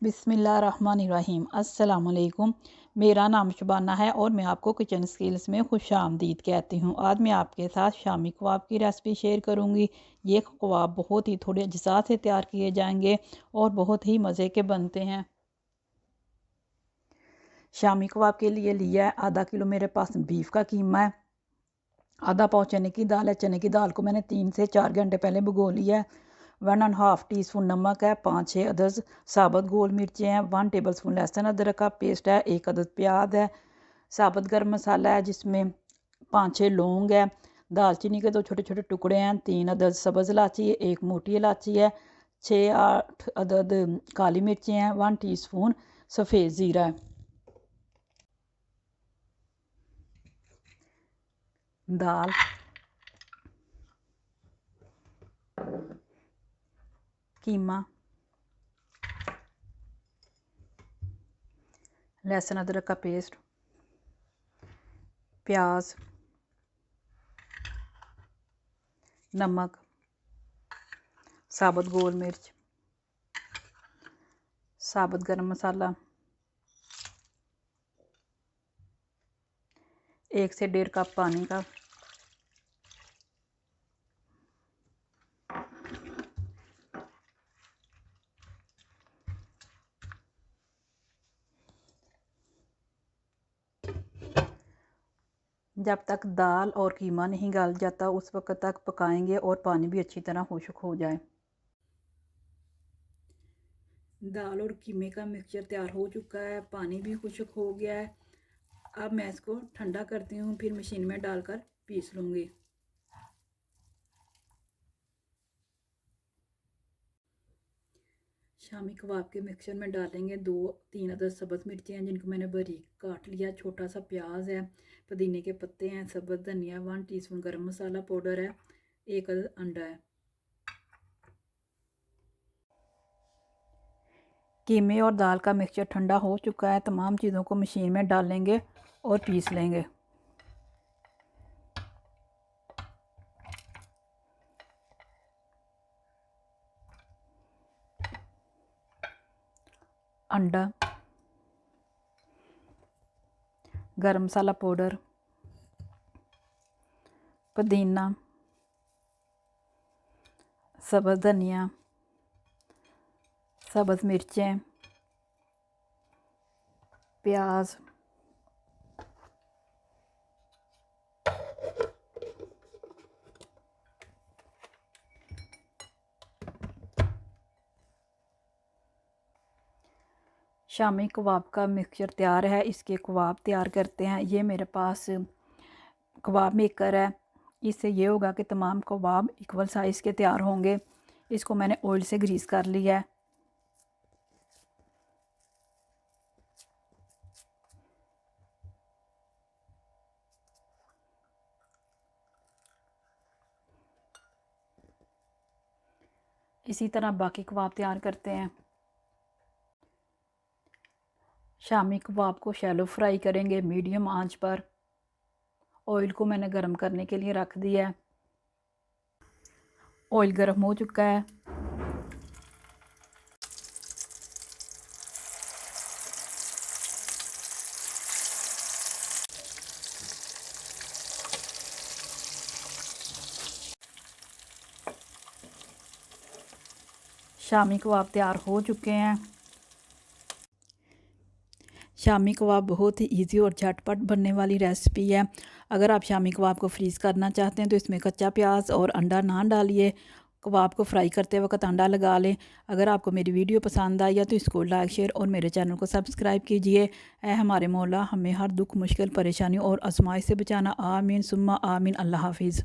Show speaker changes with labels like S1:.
S1: बिस्मिल्लाहिर्रहमानिर्रहीम। अस्सलाम वालेकुम। मेरा नाम शबाना है और मैं आपको किचन स्किल्स में खुशामदीद कहती हूँ। आज मैं आपके साथ शामी कबाब की रेसिपी शेयर करूँगी। ये कबाब बहुत ही थोड़े अज्जा से तैयार किए जाएंगे और बहुत ही मज़े के बनते हैं। शामी कबाब के लिए लिया है आधा किलो मेरे पास बीफ का कीमा है, आधा पाव चने की दाल है। चने की दाल को मैंने 3 से 4 घंटे पहले भिगो लिया है। 1.5 टीस्पून नमक है, 5-6 अदद साबुत गोल मिर्चें हैं, 1 टेबलस्पून लहसुन अदरक का पेस्ट है, 1 अदद प्याज है, साबुत गर्म मसाला है जिसमें 5-6 लौंग है, दालचीनी के 2 छोटे छोटे टुकड़े हैं, 3 अदद सब्ज़ इलायची है, 1 मोटी इलायची है, 6-8 अदद काली मिर्चें हैं, 1 टीस्पून सफ़ेद ज़ीरा है। दाल, कीमा, लहसुन अदरक का पेस्ट, प्याज, नमक, साबुत गोल मिर्च, साबुत गरम मसाला, 1 से 1.5 कप पानी का, जब तक दाल और कीमा नहीं गल जाता उस वक्त तक पकाएंगे और पानी भी अच्छी तरह खुश्क हो जाए। दाल और कीमे का मिक्सचर तैयार हो चुका है, पानी भी खुश्क हो गया है। अब मैं इसको ठंडा करती हूँ, फिर मशीन में डालकर पीस लूँगी। शामी कबाब के मिक्सचर में डालेंगे 2-3 अदद सब्ज़ मिर्चें हैं जिनको मैंने बारीक काट लिया, छोटा सा प्याज है, पुदीने के पत्ते हैं, सब्ज़ धनिया, 1 टीस्पून गरम मसाला पाउडर है, 1 अदद अंडा है। कीमे और दाल का मिक्सचर ठंडा हो चुका है, तमाम चीज़ों को मशीन में डालेंगे और पीस लेंगे। अंडा, गरम मसाला पाउडर, पुदीना, सब्ज़ धनिया, सब्ज़ मिर्चें, प्याज, शामी कबाब का मिक्सचर तैयार है। इसके कबाब तैयार करते हैं। ये मेरे पास कबाब मेकर है, इससे ये होगा कि तमाम कबाब इक्वल साइज़ के तैयार होंगे। इसको मैंने ऑयल से ग्रीस कर लिया है। इसी तरह बाकी कबाब तैयार करते हैं। शामी कबाब को शैलो फ्राई करेंगे मीडियम आंच पर। ऑयल को मैंने गर्म करने के लिए रख दिया है। ऑयल गर्म हो चुका है। शामी कबाब तैयार हो चुके हैं। शामी कबाब बहुत ही इजी और झटपट बनने वाली रेसिपी है। अगर आप शामी कबाब को फ्रीज़ करना चाहते हैं तो इसमें कच्चा प्याज और अंडा ना डालिए, कबाब को फ्राई करते वक्त अंडा लगा लें। अगर आपको मेरी वीडियो पसंद आई है तो इसको लाइक शेयर और मेरे चैनल को सब्सक्राइब कीजिए। ऐ हमारे मौला हमें हर दुख मुश्किल परेशानी और आजमाइश से बचाना। आमीन सुम्मा आमीन। अल्लाह हाफिज़।